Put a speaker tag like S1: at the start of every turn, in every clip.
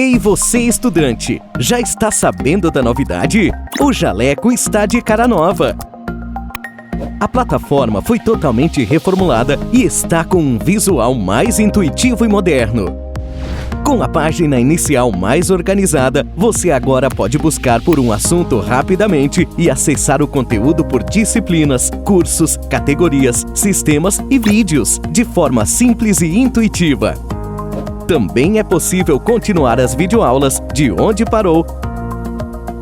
S1: Ei você estudante, já está sabendo da novidade? O Jaleco está de cara nova. A plataforma foi totalmente reformulada e está com um visual mais intuitivo e moderno. Com a página inicial mais organizada, você agora pode buscar por um assunto rapidamente e acessar o conteúdo por disciplinas, cursos, categorias, sistemas e vídeos, de forma simples e intuitiva. Também é possível continuar as videoaulas de onde parou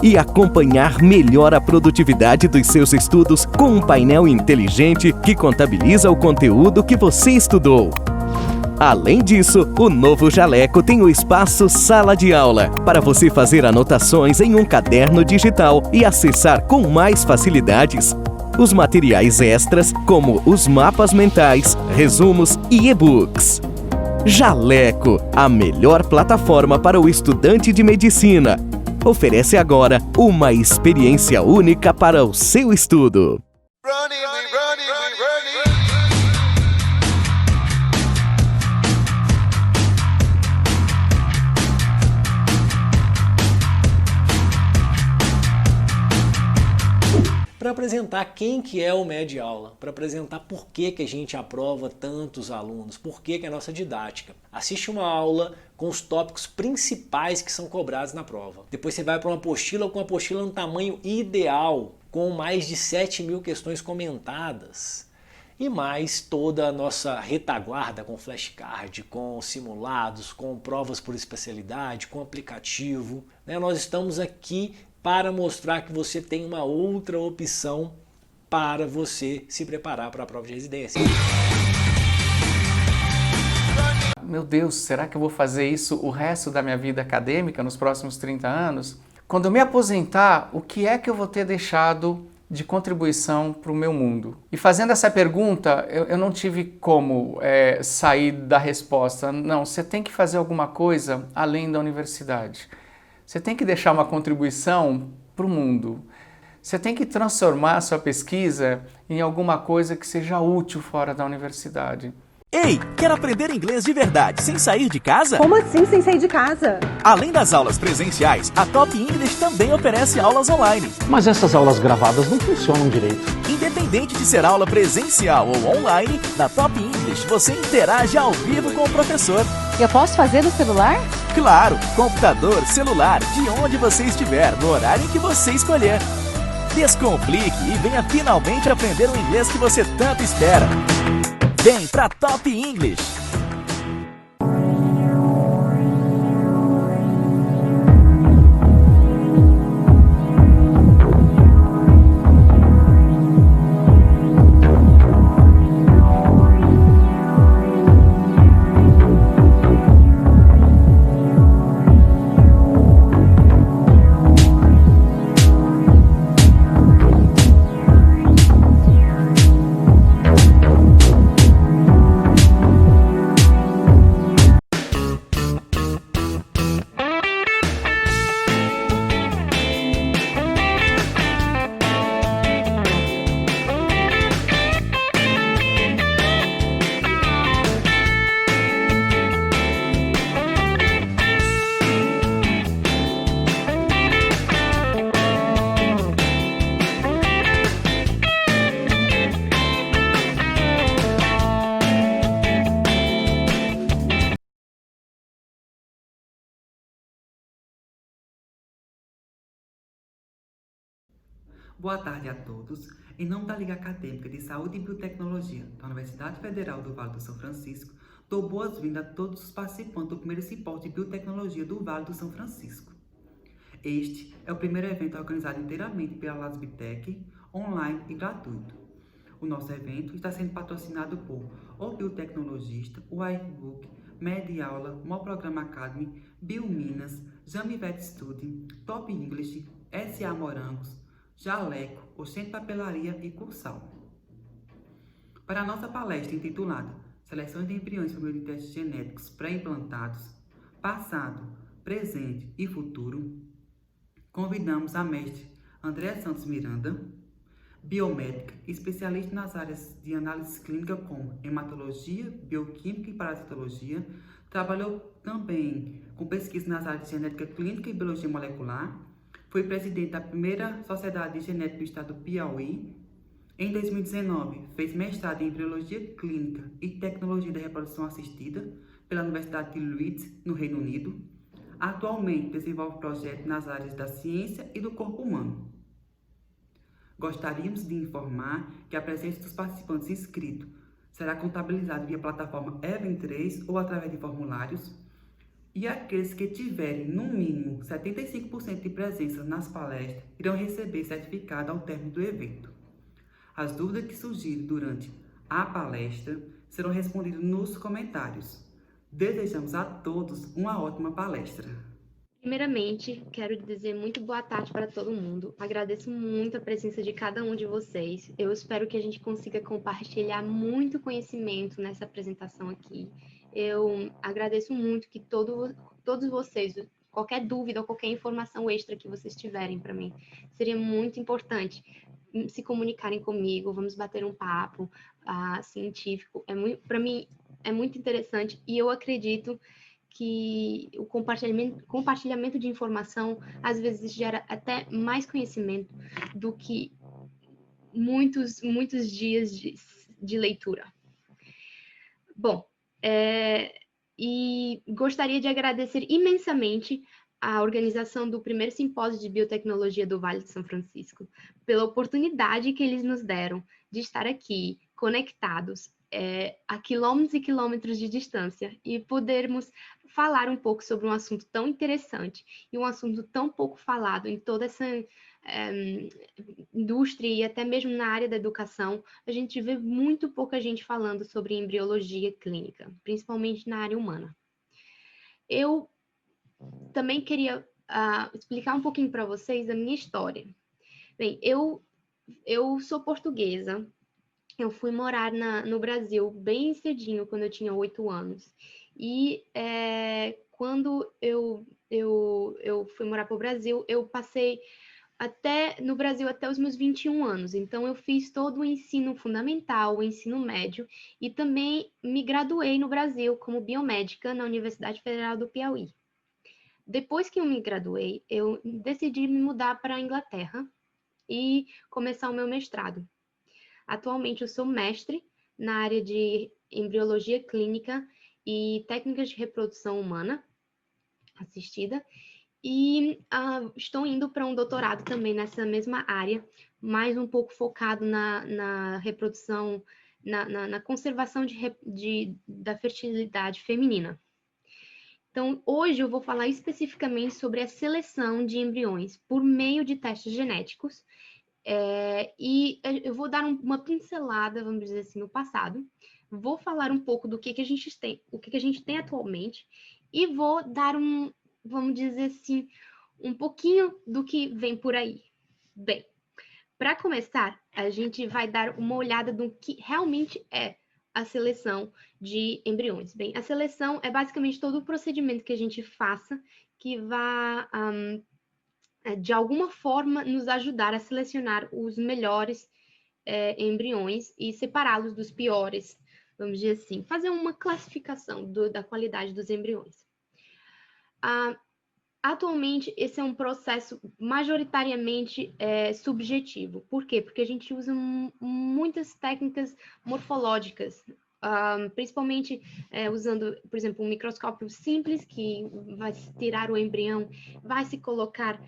S1: e acompanhar melhor a produtividade dos seus estudos com um painel inteligente que contabiliza o conteúdo que você estudou. Além disso, o novo Jaleco tem o espaço Sala de Aula, para você fazer anotações em um caderno digital e acessar com mais facilidades os materiais extras, como os mapas mentais, resumos e e-books. Jaleco, a melhor plataforma para o estudante de medicina. Oferece agora uma experiência única para o seu estudo.
S2: Para apresentar quem que é o Med Aula, para apresentar por que a gente aprova tantos alunos, por que a nossa didática. Assiste uma aula com os tópicos principais que são cobrados na prova. Depois você vai para uma apostila com uma apostila no tamanho ideal, com mais de 7.000 questões comentadas. E mais toda a nossa retaguarda com flashcard, com simulados, com provas por especialidade, com aplicativo. Nós estamos aqui para mostrar que você tem uma outra opção para você se preparar para a prova de residência.
S3: Meu Deus, será que eu vou fazer isso o resto da minha vida acadêmica nos próximos 30 anos? Quando eu me aposentar, o que é que eu vou ter deixado de contribuição para o meu mundo? E fazendo essa pergunta, eu não tive como sair da resposta. Não, você tem que fazer alguma coisa além da universidade. Você tem que deixar uma contribuição para o mundo. Você tem que transformar a sua pesquisa em alguma coisa que seja útil fora da universidade.
S4: Ei, quer aprender inglês de verdade sem sair de casa?
S5: Como assim sem sair de casa?
S4: Além das aulas presenciais, a Top English também oferece aulas online.
S6: Mas essas aulas gravadas não funcionam direito.
S4: Independente de ser aula presencial ou online, na Top English você interage ao vivo com o professor.
S5: Eu posso fazer no celular?
S4: Claro, computador, celular, de onde você estiver, no horário em que você escolher. Descomplique e venha finalmente aprender o inglês que você tanto espera. Vem pra Top English!
S7: Boa tarde a todos. Em nome da Liga Acadêmica de Saúde e Biotecnologia da Universidade Federal do Vale do São Francisco, dou boas-vindas a todos os participantes do primeiro simpósio de Biotecnologia do Vale do São Francisco. Este é o primeiro evento organizado inteiramente pela LASBitec, online e gratuito. O nosso evento está sendo patrocinado por O Biotecnologista, o iBook, Med Aula, Mol Programa Academy, Biominas, Jamivet Study, Top English, SA Morangos, Jaleco, Oxente Papelaria e Cursal. Para a nossa palestra intitulada Seleções de embriões por meio de testes genéticos pré-implantados, passado, presente e futuro, convidamos a mestre Andréa Santos Miranda, biomédica, especialista nas áreas de análise clínica como hematologia, bioquímica e parasitologia, Trabalhou também com pesquisa nas áreas de genética clínica e biologia molecular. Foi presidente da primeira Sociedade de Genética do Estado do Piauí. Em 2019, fez mestrado em Embriologia Clínica e Tecnologia da Reprodução Assistida pela Universidade de Leeds, no Reino Unido. Atualmente, desenvolve projetos nas áreas da ciência e do corpo humano. Gostaríamos de informar que a presença dos participantes inscritos será contabilizada via plataforma Event3 ou através de formulários. E aqueles que tiverem, no mínimo, 75% de presença nas palestras irão receber certificado ao término do evento. As dúvidas que surgirem durante a palestra serão respondidas nos comentários. Desejamos a todos uma ótima palestra.
S8: Primeiramente, quero dizer muito boa tarde para todo mundo. Agradeço muito a presença de cada um de vocês. Eu espero que a gente consiga compartilhar muito conhecimento nessa apresentação aqui. Eu agradeço muito que todos vocês, qualquer dúvida ou qualquer informação extra que vocês tiverem para mim, seria muito importante se comunicarem comigo, vamos bater um papo científico. Para mim, é muito interessante e eu acredito que o compartilhamento de informação às vezes gera até mais conhecimento do que muitos dias de leitura. Bom, e gostaria de agradecer imensamente a organização do primeiro simpósio de biotecnologia do Vale de São Francisco, pela oportunidade que eles nos deram de estar aqui, conectados, a quilômetros e quilômetros de distância, e podermos falar um pouco sobre um assunto tão interessante e um assunto tão pouco falado em toda essa indústria e até mesmo na área da educação. A gente vê muito pouca gente falando sobre embriologia clínica, principalmente na área humana. Eu também queria explicar um pouquinho para vocês a minha história. Bem, eu sou portuguesa, eu fui morar no Brasil bem cedinho, quando eu tinha 8 anos. E quando eu fui morar para o Brasil, eu passei no Brasil até os meus 21 anos. Então, eu fiz todo o ensino fundamental, o ensino médio, e também me graduei no Brasil como biomédica na Universidade Federal do Piauí. Depois que eu me graduei, eu decidi me mudar para a Inglaterra e começar o meu mestrado. Atualmente, eu sou mestre na área de embriologia clínica e técnicas de reprodução humana assistida, e estou indo para um doutorado também nessa mesma área, mais um pouco focado na reprodução, na conservação da fertilidade feminina. Então, hoje eu vou falar especificamente sobre a seleção de embriões por meio de testes genéticos, e eu vou dar uma pincelada, vamos dizer assim, no passado. Vou falar um pouco do que a gente tem, o que a gente tem atualmente, e vou dar vamos dizer assim, um pouquinho do que vem por aí. Bem, para começar, a gente vai dar uma olhada no que realmente é a seleção de embriões. Bem, a seleção é basicamente todo o procedimento que a gente faça que vá, de alguma forma, nos ajudar a selecionar os melhores embriões e separá-los dos piores, vamos dizer assim, fazer uma classificação da qualidade dos embriões. Atualmente, esse é um processo majoritariamente subjetivo. Por quê? Porque a gente usa muitas técnicas morfológicas, principalmente usando, por exemplo, um microscópio simples que vai tirar o embrião, vai se colocar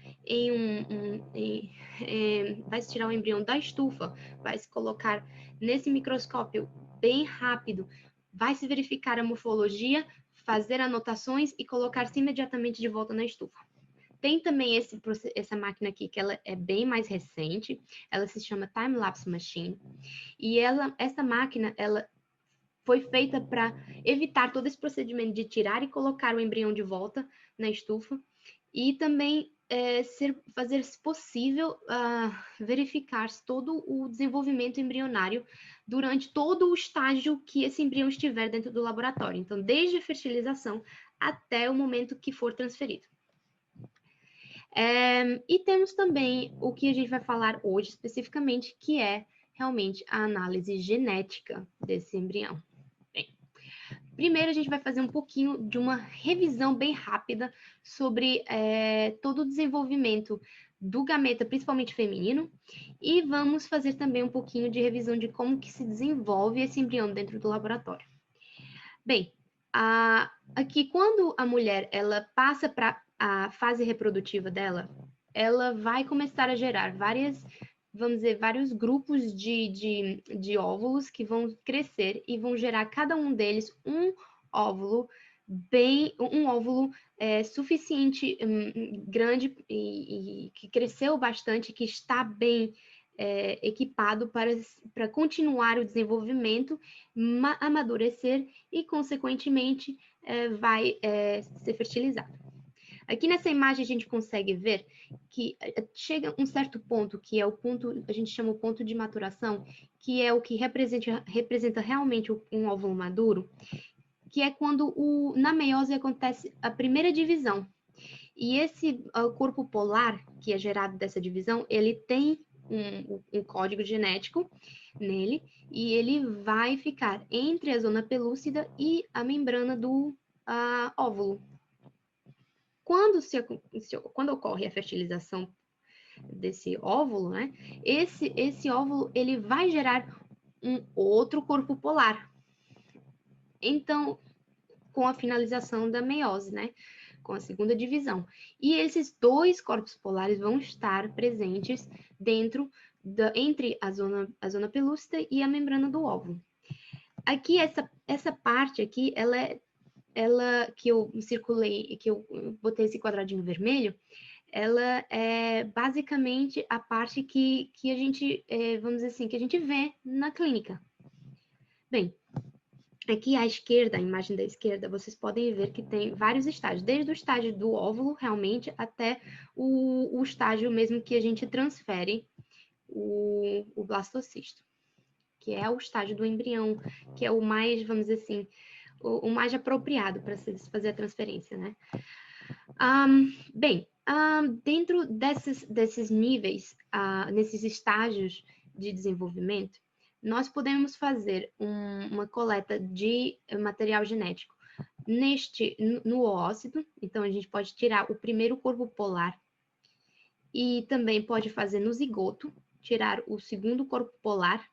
S8: vai se tirar o embrião da estufa, vai se colocar nesse microscópio bem rápido, vai se verificar a morfologia, fazer anotações e colocar-se imediatamente de volta na estufa. Tem também essa máquina aqui, que ela é bem mais recente, ela se chama Time-Lapse Machine, e essa máquina, ela foi feita para evitar todo esse procedimento de tirar e colocar o embrião de volta na estufa, e também fazer, se possível, verificar todo o desenvolvimento embrionário durante todo o estágio que esse embrião estiver dentro do laboratório. Então, desde a fertilização até o momento que for transferido. E temos também o que a gente vai falar hoje especificamente, que é realmente a análise genética desse embrião. Bem, Primeiro, a gente vai fazer um pouquinho de uma revisão bem rápida sobre todo o desenvolvimento do gameta, principalmente feminino, e vamos fazer também um pouquinho de revisão de como que se desenvolve esse embrião dentro do laboratório. Bem, aqui quando a mulher ela passa para a fase reprodutiva dela, ela vai começar a gerar vários grupos de óvulos que vão crescer e vão gerar cada um deles um óvulo suficiente, grande e que cresceu bastante, que está bem equipado para continuar o desenvolvimento, amadurecer e, consequentemente, vai ser fertilizado. Aqui nessa imagem a gente consegue ver que chega um certo ponto, que é o ponto, a gente chama o ponto de maturação, que é o que representa realmente um óvulo maduro, que é quando na meiose acontece a primeira divisão. E esse corpo polar que é gerado dessa divisão, ele tem um código genético nele, e ele vai ficar entre a zona pelúcida e a membrana do óvulo. Quando ocorre a fertilização desse óvulo, né, esse óvulo ele vai gerar um outro corpo polar. Então, com a finalização da meiose, né, com a segunda divisão. E esses dois corpos polares vão estar presentes entre a zona pelúcida e a membrana do óvulo. Aqui, essa parte aqui, ela que eu circulei, que eu botei esse quadradinho vermelho, ela é basicamente a parte que a gente, vamos dizer assim, que a gente vê na clínica. Bem, aqui à esquerda, a imagem da esquerda, vocês podem ver que tem vários estágios, desde o estágio do óvulo, realmente, até o estágio mesmo que a gente transfere o blastocisto, que é o estágio do embrião, que é o mais, vamos dizer assim, o mais apropriado para se fazer a transferência, né? Dentro desses níveis, nesses estágios de desenvolvimento, nós podemos fazer uma coleta de material genético no ócito. Então a gente pode tirar o primeiro corpo polar e também pode fazer no zigoto, tirar o segundo corpo polar.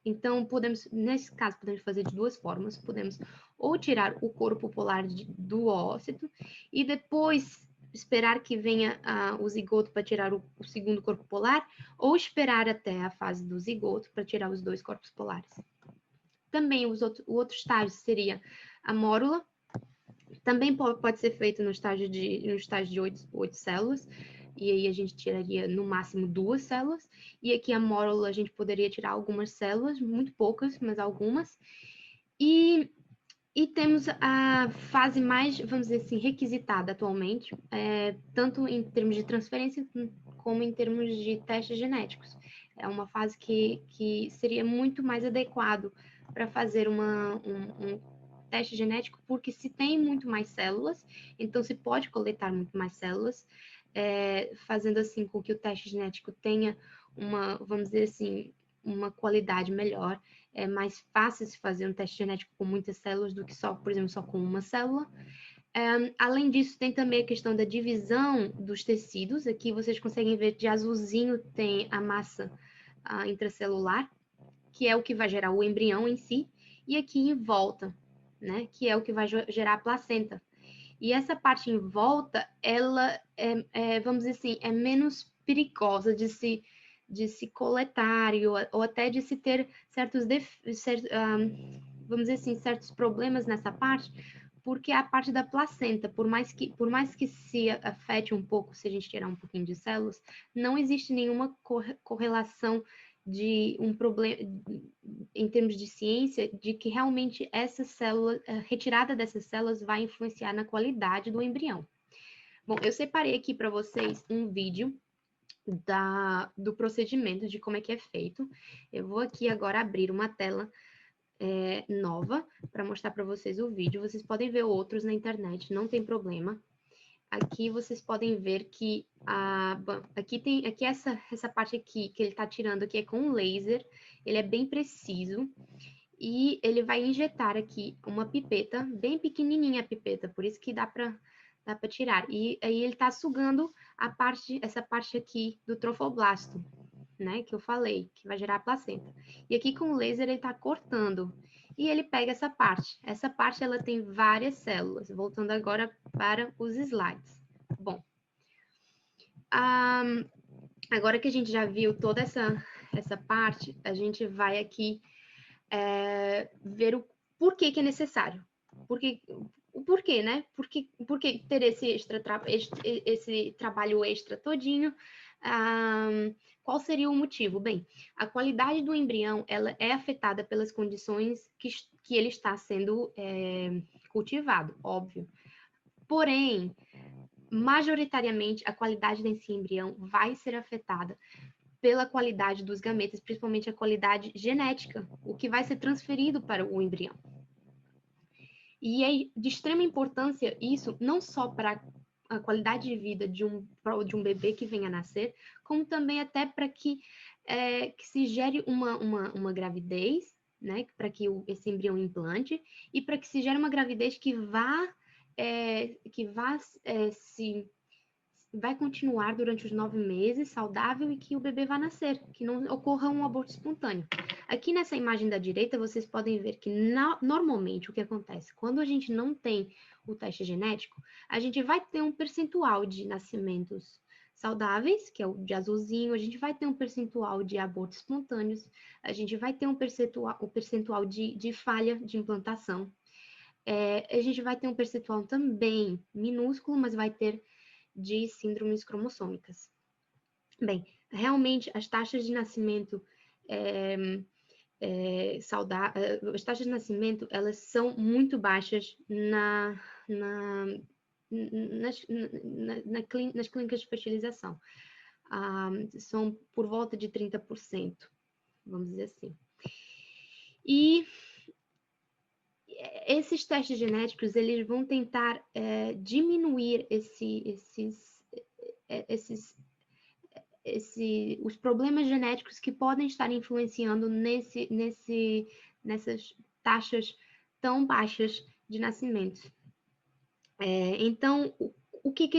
S8: Então, nesse caso, podemos fazer de duas formas. Podemos ou tirar o corpo polar do ócito e depois esperar que venha o zigoto para tirar o segundo corpo polar, ou esperar até a fase do zigoto para tirar os dois corpos polares. Também o outro estágio seria a mórula. Também pode ser feito no estágio de 8 células, e aí a gente tiraria no máximo 2 células, e aqui a mórula a gente poderia tirar algumas células, muito poucas, mas algumas, e temos a fase mais, vamos dizer assim, requisitada atualmente, tanto em termos de transferência, como em termos de testes genéticos. É uma fase que seria muito mais adequado para fazer um teste genético, porque se tem muito mais células, então se pode coletar muito mais células, fazendo assim com que o teste genético tenha vamos dizer assim, uma qualidade melhor. É mais fácil se fazer um teste genético com muitas células do que por exemplo, só com uma célula. Além disso, tem também a questão da divisão dos tecidos. Aqui vocês conseguem ver de azulzinho tem a massa intracelular, que é o que vai gerar o embrião em si, e aqui em volta, né, que é o que vai gerar a placenta. E essa parte em volta, ela vamos dizer assim, é menos perigosa de se coletar ou até de se ter vamos dizer assim, certos problemas nessa parte, porque a parte da placenta, por mais que se afete um pouco se a gente tirar um pouquinho de células, não existe nenhuma correlação de um problema em termos de ciência, de que realmente essa célula, a retirada dessas células vai influenciar na qualidade do embrião. Bom, eu separei aqui para vocês um vídeo do procedimento, de como é que é feito. Eu vou aqui agora abrir uma tela nova para mostrar para vocês o vídeo. Vocês podem ver outros na internet, não tem problema. Aqui vocês podem ver que aqui essa parte aqui que ele está tirando aqui é com um laser, ele é bem preciso e ele vai injetar aqui uma pipeta, bem pequenininha a pipeta, por isso que dá para tirar. E aí ele está sugando essa parte aqui do trofoblasto, né, que eu falei, que vai gerar a placenta. E aqui com o laser ele está cortando. E ele pega essa parte. Essa parte ela tem várias células. Voltando agora para os slides. Bom, agora que a gente já viu toda essa parte, a gente vai aqui ver o porquê que é necessário. O porquê, né? Por que ter esse trabalho extra todinho? Qual seria o motivo? Bem, a qualidade do embrião ela é afetada pelas condições que ele está sendo cultivado, óbvio. Porém, majoritariamente, a qualidade desse embrião vai ser afetada pela qualidade dos gametas, principalmente a qualidade genética, o que vai ser transferido para o embrião. E é de extrema importância isso, não só para a qualidade de vida de um bebê que venha a nascer, como também até para que se gere uma gravidez, né, para que esse embrião implante, e para que se gere uma gravidez que vai continuar durante os 9 meses saudável e que o bebê vai nascer, que não ocorra um aborto espontâneo. Aqui nessa imagem da direita, vocês podem ver que normalmente o que acontece, quando a gente não tem o teste genético, a gente vai ter um percentual de nascimentos saudáveis, que é o de azulzinho, a gente vai ter um percentual de abortos espontâneos, a gente vai ter um percentual de falha de implantação, a gente vai ter um percentual também minúsculo, mas vai ter de síndromes cromossômicas. Bem, realmente as taxas de nascimento as taxas de nascimento elas são muito baixas nas clínicas de fertilização. São por volta de 30%, vamos dizer assim. E esses testes genéticos, eles vão tentar diminuir os problemas genéticos que podem estar influenciando nessas taxas tão baixas de nascimentos. Então, o que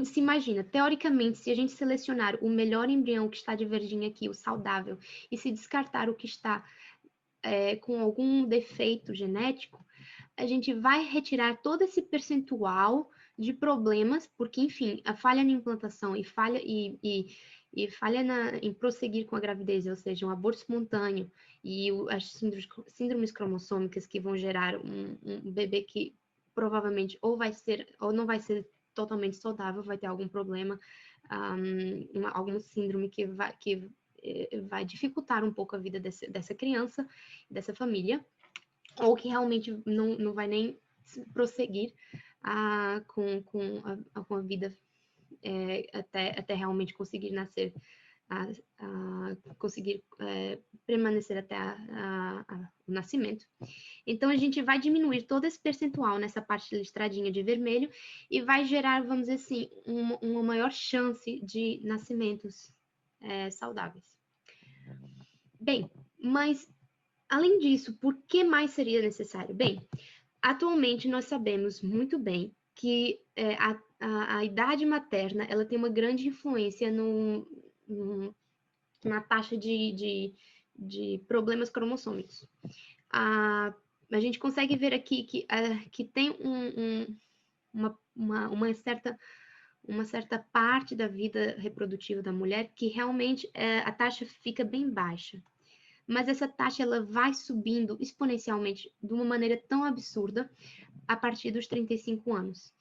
S8: se imagina? Teoricamente, se a gente selecionar o melhor embrião que está de verdinho aqui, o saudável, e se descartar o que está com algum defeito genético, a gente vai retirar todo esse percentual de problemas, porque, enfim, a falha na implantação e falha em prosseguir com a gravidez, ou seja, um aborto espontâneo e as síndromes cromossômicas que vão gerar um bebê que provavelmente ou não vai ser totalmente saudável, vai ter algum problema, alguma síndrome que vai dificultar um pouco a vida dessa criança, dessa família, ou que realmente não vai nem prosseguir com a vida até realmente conseguir nascer, conseguir permanecer até o nascimento. Então, a gente vai diminuir todo esse percentual nessa parte listradinha de vermelho e vai gerar, vamos dizer assim, uma maior chance de nascimentos saudáveis. Bem, mas além disso, por que mais seria necessário? Bem, atualmente nós sabemos muito bem que a idade materna ela tem uma grande influência na taxa de problemas cromossômicos. A gente consegue ver aqui que tem uma certa parte da vida reprodutiva da mulher que realmente a taxa fica bem baixa. Mas essa taxa ela vai subindo exponencialmente de uma maneira tão absurda a partir dos 35 anos.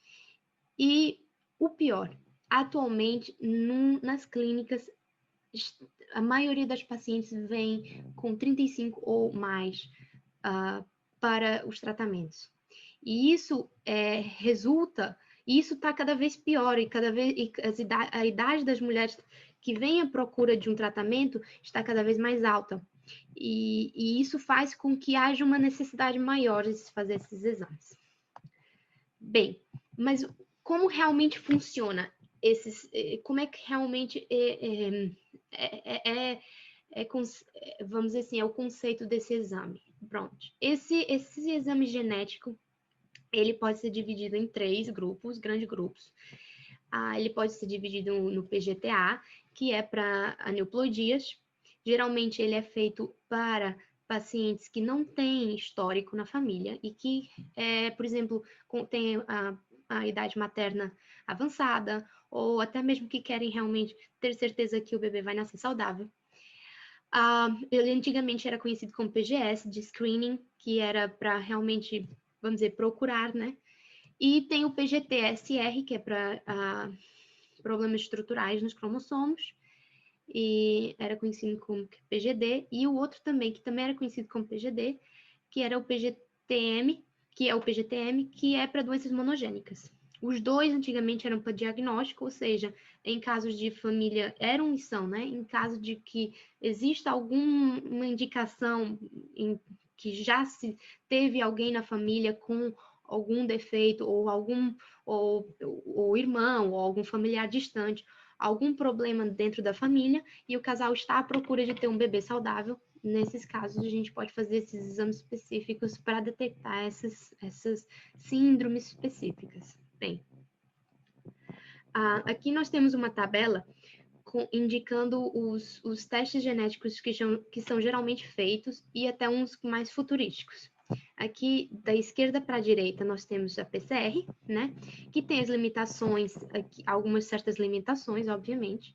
S8: E o pior, atualmente nas clínicas, a maioria das pacientes vem com 35 ou mais para os tratamentos. E isso isso está cada vez pior e a idade das mulheres que vêm à procura de um tratamento está cada vez mais alta. E isso faz com que haja uma necessidade maior de se fazer esses exames. Bem, mas como realmente funciona como é que realmente vamos dizer assim, é o conceito desse exame? Pronto. Esse exame genético, ele pode ser dividido em 3 grupos, grandes grupos. Ele pode ser dividido no PGTA, que é para aneuploidias. Geralmente ele é feito para pacientes que não têm histórico na família e que, por exemplo, têm a idade materna avançada, ou até mesmo que querem realmente ter certeza que o bebê vai nascer saudável. Ele antigamente era conhecido como PGS, de screening, que era para realmente, vamos dizer, procurar, né? E tem o PGT-SR, que é para problemas estruturais nos cromossomos, e era conhecido como PGD, e o outro também, que também era conhecido como PGD, que era o PGTM, que é para doenças monogênicas. Os dois antigamente eram para diagnóstico, ou seja, em casos de família, eram e são, né? Em caso de que exista alguma indicação que já se teve alguém na família com algum defeito, ou irmão, ou algum familiar distante, algum problema dentro da família, e o casal está à procura de ter um bebê saudável. Nesses casos, a gente pode fazer esses exames específicos para detectar essas síndromes específicas. Bem, aqui nós temos uma tabela indicando os testes genéticos que são geralmente feitos e até uns mais futurísticos. Aqui, da esquerda para a direita, nós temos a PCR, né? Que tem as limitações, algumas certas limitações, obviamente.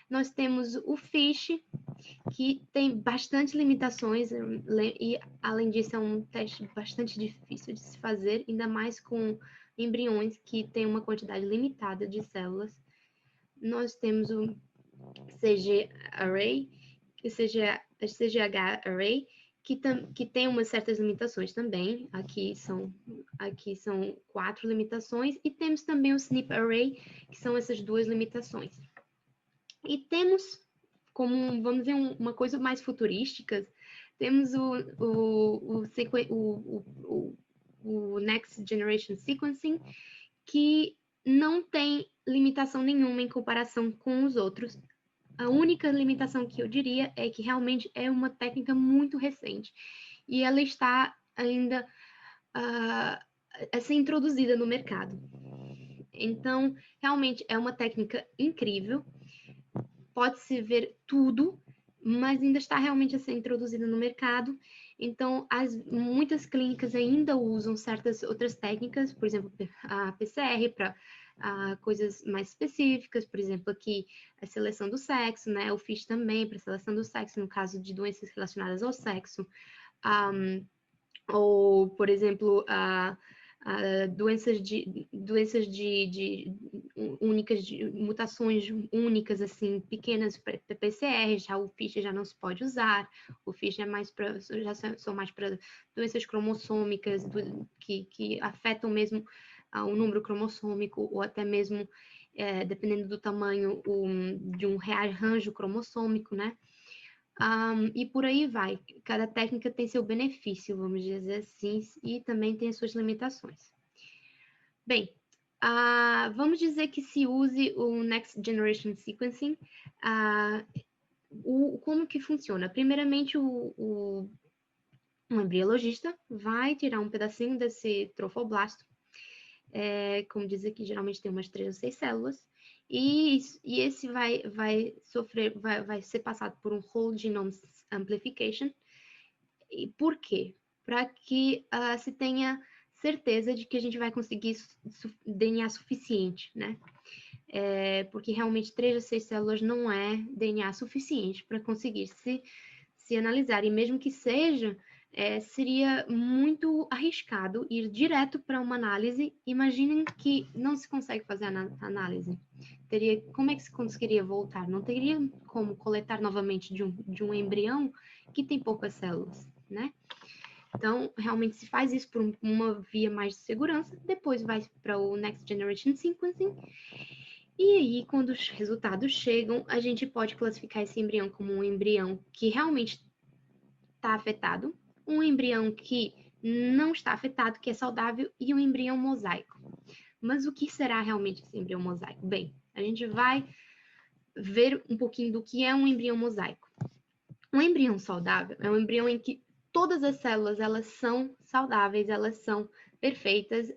S8: Nós temos o FISH, que tem bastante limitações, e além disso é um teste bastante difícil de se fazer, ainda mais com embriões que têm uma quantidade limitada de células. Nós temos o CG Array, CGH Array, que tem umas certas limitações também. Aqui são 4 limitações, e temos também o SNP Array, que são essas 2 limitações. E temos, como, vamos dizer, uma coisa mais futurística, temos o Next Generation Sequencing, que não tem limitação nenhuma em comparação com os outros. A única limitação que eu diria é que realmente é uma técnica muito recente e ela está ainda a ser introduzida no mercado. Então, realmente é uma técnica incrível, pode-se ver tudo, mas ainda está realmente a ser introduzida no mercado. Então, muitas clínicas ainda usam certas outras técnicas, por exemplo, a PCR para coisas mais específicas, por exemplo, aqui a seleção do sexo, né? O FISH também para seleção do sexo, no caso de doenças relacionadas ao sexo. Ou, por exemplo, doenças únicas, de mutações únicas, assim, pequenas para PCR, já o FISH já não se pode usar, o FISH já são mais para doenças cromossômicas que afetam mesmo o número cromossômico, ou até mesmo, dependendo do tamanho, de um rearranjo cromossômico, né? E por aí vai. Cada técnica tem seu benefício, vamos dizer assim, e também tem as suas limitações. Bem, vamos dizer que se use o Next Generation Sequencing. Como que funciona? Primeiramente, um embriologista vai tirar um pedacinho desse trofoblasto, como diz aqui, geralmente tem umas 3 ou 6 células, e esse vai ser passado por um Whole Genome Amplification. E por quê? Para que se tenha certeza de que a gente vai conseguir DNA suficiente, né? Porque realmente 3 a 6 células não é DNA suficiente para conseguir se analisar, e mesmo que seja, seria muito arriscado ir direto para uma análise. Imaginem que não se consegue fazer a análise. Como é que se conseguiria voltar? Não teria como coletar novamente de um embrião que tem poucas células, né? Então, realmente se faz isso por uma via mais de segurança, depois vai para o Next Generation Sequencing, e aí, quando os resultados chegam, a gente pode classificar esse embrião como um embrião que realmente está afetado, um embrião que não está afetado, que é saudável, e um embrião mosaico. Mas o que será realmente esse embrião mosaico? Bem, a gente vai ver um pouquinho do que é um embrião mosaico. Um embrião saudável é um embrião em que todas as células, elas são saudáveis, elas são perfeitas,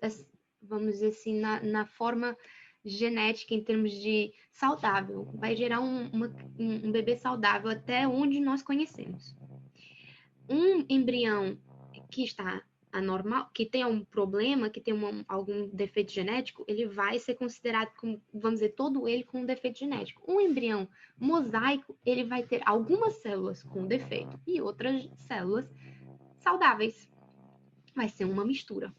S8: vamos dizer assim, na forma genética, em termos de saudável. Vai gerar um bebê saudável até onde nós conhecemos. Um embrião que está anormal, que tem um problema, que tem algum defeito genético, ele vai ser considerado como, vamos dizer, todo ele com um defeito genético. Um embrião mosaico, ele vai ter algumas células com defeito e outras células saudáveis. Vai ser uma mistura.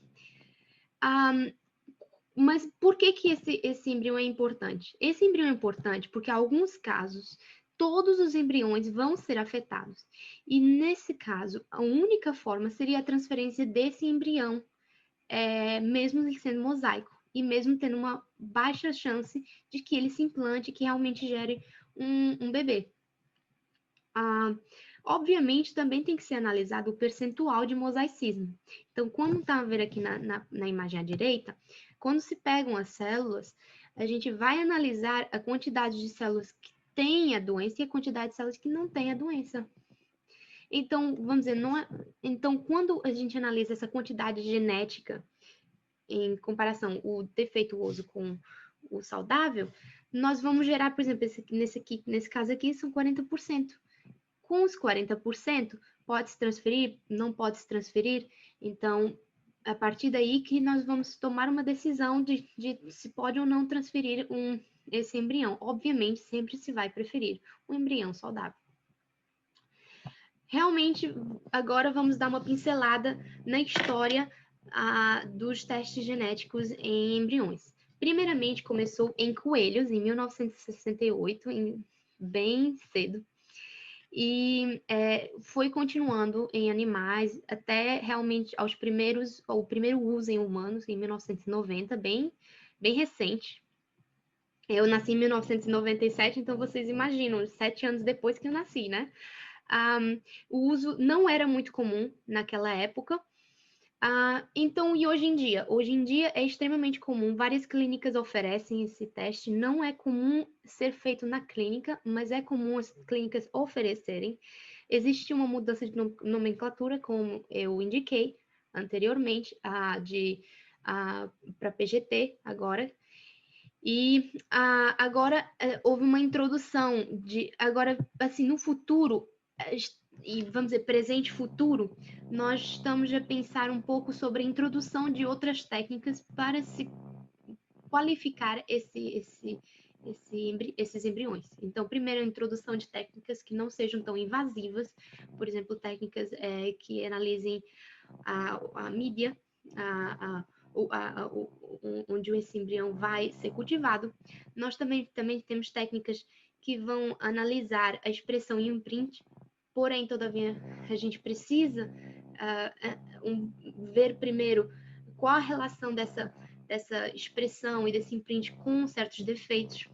S8: Mas por que esse embrião é importante? Esse embrião é importante porque, em alguns casos, todos os embriões vão ser afetados. E, nesse caso, a única forma seria a transferência desse embrião, mesmo ele sendo mosaico, e mesmo tendo uma baixa chance de que ele se implante e que realmente gere um bebê. Obviamente, também tem que ser analisado o percentual de mosaicismo. Então, quando está vendo aqui na imagem à direita, quando se pegam as células, a gente vai analisar a quantidade de células que têm a doença e a quantidade de células que não têm a doença. Então, vamos dizer, então, quando a gente analisa essa quantidade genética em comparação o defeituoso com o saudável, nós vamos gerar, por exemplo, nesse caso aqui, são 40%. Com os 40%, pode se transferir, não pode se transferir. Então, a partir daí que nós vamos tomar uma decisão de se pode ou não transferir esse embrião. Obviamente, sempre se vai preferir um embrião saudável. Realmente, agora vamos dar uma pincelada na história dos testes genéticos em embriões. Primeiramente, começou em coelhos, em 1968, bem cedo. E foi continuando em animais até realmente o primeiro uso em humanos em 1990, bem recente. Eu nasci em 1997, então vocês imaginam, 7 anos depois que eu nasci, né? O uso não era muito comum naquela época. Então, e hoje em dia? Hoje em dia é extremamente comum, várias clínicas oferecem esse teste, não é comum ser feito na clínica, mas é comum as clínicas oferecerem. Existe uma mudança de nomenclatura, como eu indiquei anteriormente, para PGT agora, e agora houve uma introdução agora, assim, no futuro, e vamos dizer, presente e futuro, nós estamos a pensar um pouco sobre a introdução de outras técnicas para se qualificar esses embriões. Então, primeiro, a introdução de técnicas que não sejam tão invasivas, por exemplo, técnicas que analisem a mídia, onde esse embrião vai ser cultivado. Nós também temos técnicas que vão analisar a expressão em imprint. Porém, todavia, a gente precisa ver primeiro qual a relação dessa expressão e desse imprint com certos defeitos.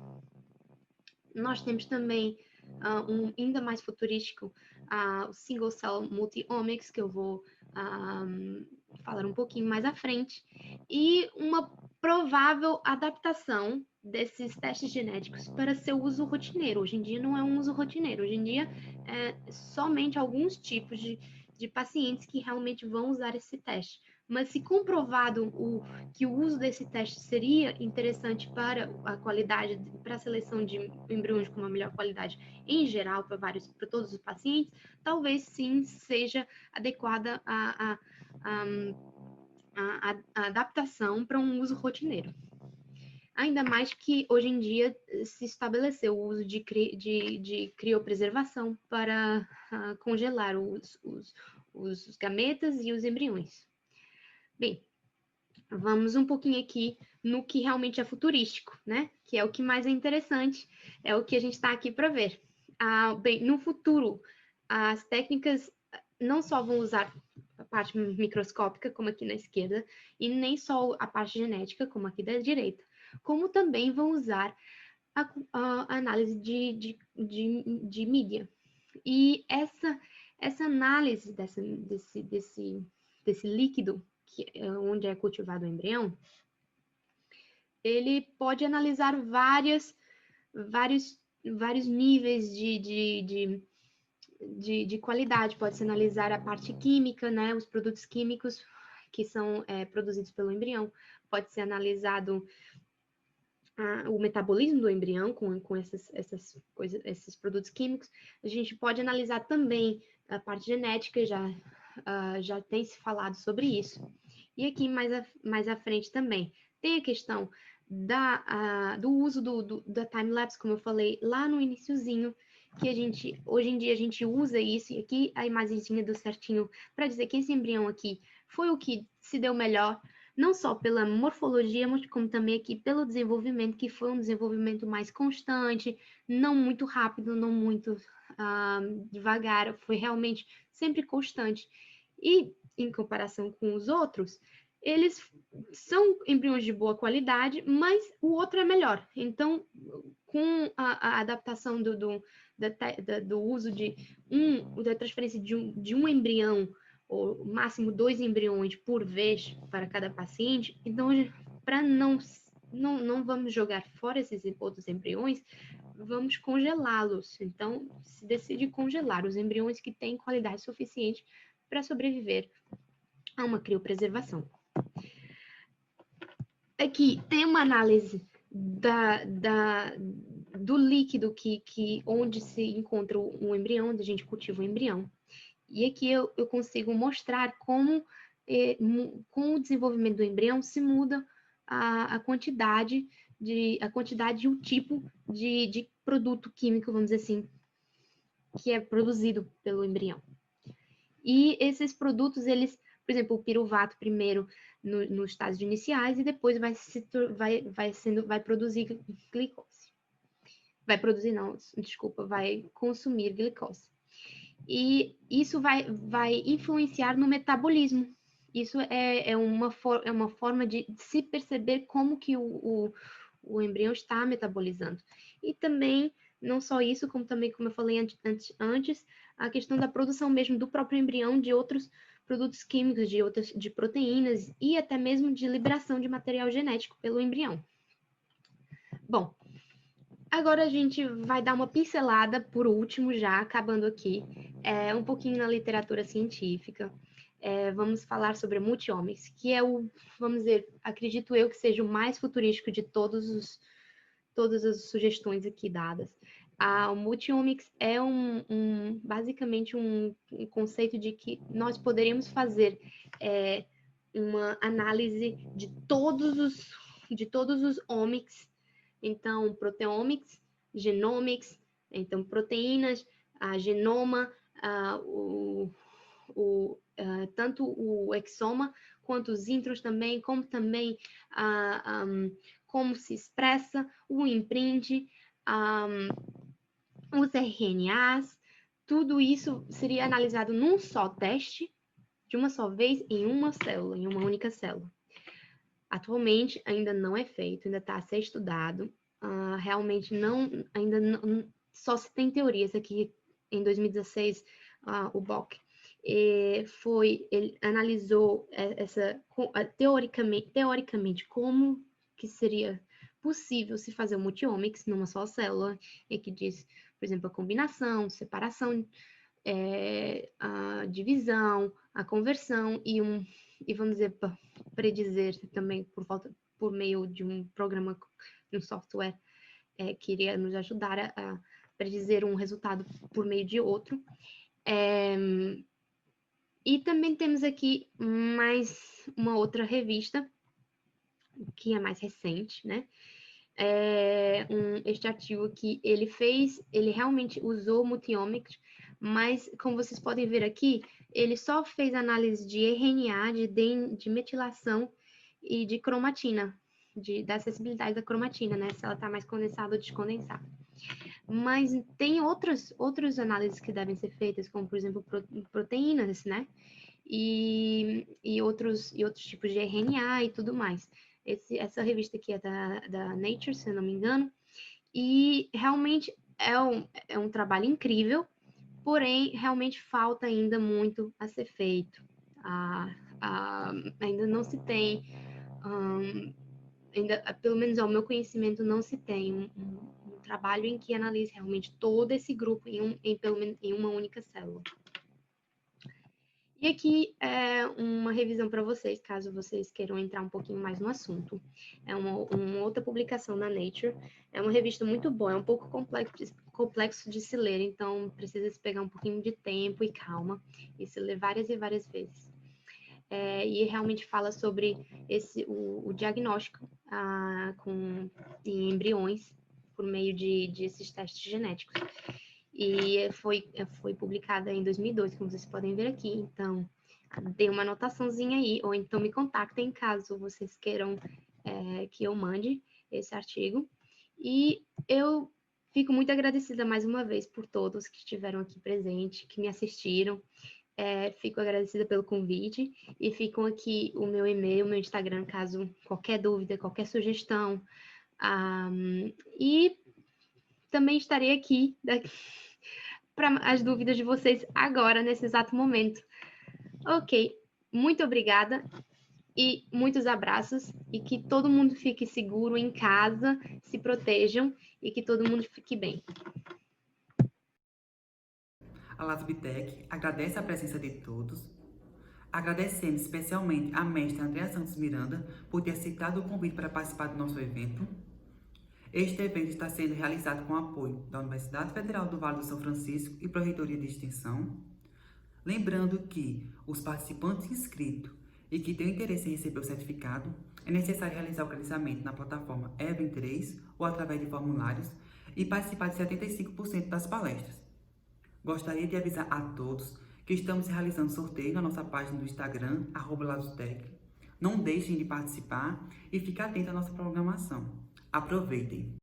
S8: Nós temos também ainda mais futurístico, o Single Cell Multi-Omics, que eu vou falar um pouquinho mais à frente, e uma provável adaptação desses testes genéticos para seu uso rotineiro. Hoje em dia não é um uso rotineiro, hoje em dia é somente alguns tipos de pacientes que realmente vão usar esse teste. Mas se comprovado que o uso desse teste seria interessante para a qualidade, para a seleção de embriões com uma melhor qualidade em geral para todos os pacientes, talvez sim seja adequada a adaptação para um uso rotineiro. Ainda mais que hoje em dia se estabeleceu o uso de criopreservação para congelar os gametas e os embriões. Bem, vamos um pouquinho aqui no que realmente é futurístico, né? Que é o que mais é interessante, é o que a gente está aqui para ver. Bem, no futuro, as técnicas não só vão usar a parte microscópica, como aqui na esquerda, e nem só a parte genética, como aqui da direita, como também vão usar a análise de mídia. E essa análise desse líquido, onde é cultivado o embrião, ele pode analisar vários níveis de qualidade, pode-se analisar a parte química, né, os produtos químicos que são produzidos pelo embrião, pode ser analisado o metabolismo do embrião com essas coisas, esses produtos químicos. A gente pode analisar também a parte genética, já tem se falado sobre isso. E aqui mais à frente também tem a questão do uso da time-lapse, como eu falei lá no iniciozinho, que hoje em dia a gente usa isso, e aqui a imagenzinha do certinho para dizer que esse embrião aqui foi o que se deu melhor, não só pela morfologia, mas como também aqui pelo desenvolvimento, que foi um desenvolvimento mais constante, não muito rápido, não muito devagar, foi realmente sempre constante. E em comparação com os outros, eles são embriões de boa qualidade, mas o outro é melhor. Então, com a adaptação do uso da transferência de um embrião, ou máximo 2 embriões por vez para cada paciente, então, para não vamos jogar fora esses outros embriões, vamos congelá-los. Então, se decide congelar os embriões que têm qualidade suficiente para sobreviver a uma criopreservação. Aqui tem uma análise do líquido onde se encontra um embrião, onde a gente cultiva o embrião. E aqui eu consigo mostrar como, com o desenvolvimento do embrião, se muda a quantidade e o tipo de produto químico, vamos dizer assim, que é produzido pelo embrião. E esses produtos, por exemplo, o piruvato primeiro nos estágios iniciais e depois vai produzir glicose. Vai consumir glicose. E isso vai influenciar no metabolismo. Isso é uma forma de se perceber como que o embrião está metabolizando. E também, não só isso, como também, como eu falei antes, a questão da produção mesmo do próprio embrião de outros produtos químicos, de proteínas e até mesmo de liberação de material genético pelo embrião. Bom, agora a gente vai dar uma pincelada, por último, já acabando aqui, um pouquinho na literatura científica. Vamos falar sobre a multiomics, que é vamos dizer, acredito eu que seja o mais futurístico de todas as sugestões aqui dadas. O multiomics é basicamente um conceito de que nós poderíamos fazer uma análise de todos os omics. Então, proteomics, genomics, então proteínas, genoma, tanto o exoma quanto os introns também, como também como se expressa o imprint, os RNAs, tudo isso seria analisado num só teste, de uma só vez, em uma única célula. Atualmente ainda não é feito, ainda está a ser estudado. Realmente ainda não, só se tem teorias aqui. Em 2016, o Bock ele analisou teoricamente como que seria possível se fazer o multiomics numa só célula, e que diz, por exemplo, a combinação, separação, a divisão, a conversão e vamos dizer, predizer também por meio de um programa, de um software que iria nos ajudar a predizer um resultado por meio de outro. E também temos aqui mais uma outra revista, que é mais recente, né? Este artigo aqui, ele realmente usou multiomics, mas como vocês podem ver aqui, ele só fez análise de RNA, de metilação e de cromatina, da acessibilidade da cromatina, né? Se ela está mais condensada ou descondensada. Mas tem outras análises que devem ser feitas, como, por exemplo, proteínas, né? E outros tipos de RNA e tudo mais. Essa revista aqui é da Nature, se eu não me engano, e realmente é um trabalho incrível, porém, realmente falta ainda muito a ser feito. Ainda não se tem, pelo menos ao meu conhecimento, não se tem um trabalho em que analise realmente todo esse grupo em uma única célula. E aqui é uma revisão para vocês, caso vocês queiram entrar um pouquinho mais no assunto. É uma outra publicação na Nature. É uma revista muito boa, é um pouco complexo de se ler, então precisa se pegar um pouquinho de tempo e calma e se ler várias e várias vezes. E realmente fala sobre o diagnóstico em embriões por meio de esses testes genéticos. E foi publicada em 2002, como vocês podem ver aqui. Então, dê uma anotaçãozinha aí, ou então me contactem caso vocês queiram que eu mande esse artigo. E eu fico muito agradecida mais uma vez por todos que estiveram aqui presentes, que me assistiram. Fico agradecida pelo convite e ficam aqui o meu e-mail, o meu Instagram, caso qualquer dúvida, qualquer sugestão. E também estarei aqui para as dúvidas de vocês agora, nesse exato momento. Ok, muito obrigada e muitos abraços e que todo mundo fique seguro em casa, se protejam e que todo mundo fique bem.
S7: A LASBTech agradece a presença de todos. Agradecemos especialmente a mestra Andréa Santos Miranda por ter aceitado o convite para participar do nosso evento. Este evento está sendo realizado com o apoio da Universidade Federal do Vale do São Francisco e Pró-Reitoria de Extensão. Lembrando que os participantes inscritos e que têm interesse em receber o certificado, é necessário realizar o credenciamento na plataforma Event 3 ou através de formulários e participar de 75% das palestras. Gostaria de avisar a todos que estamos realizando sorteio na nossa página do Instagram, @LASBTech. Não deixem de participar e fiquem atentos à nossa programação. Aproveitem!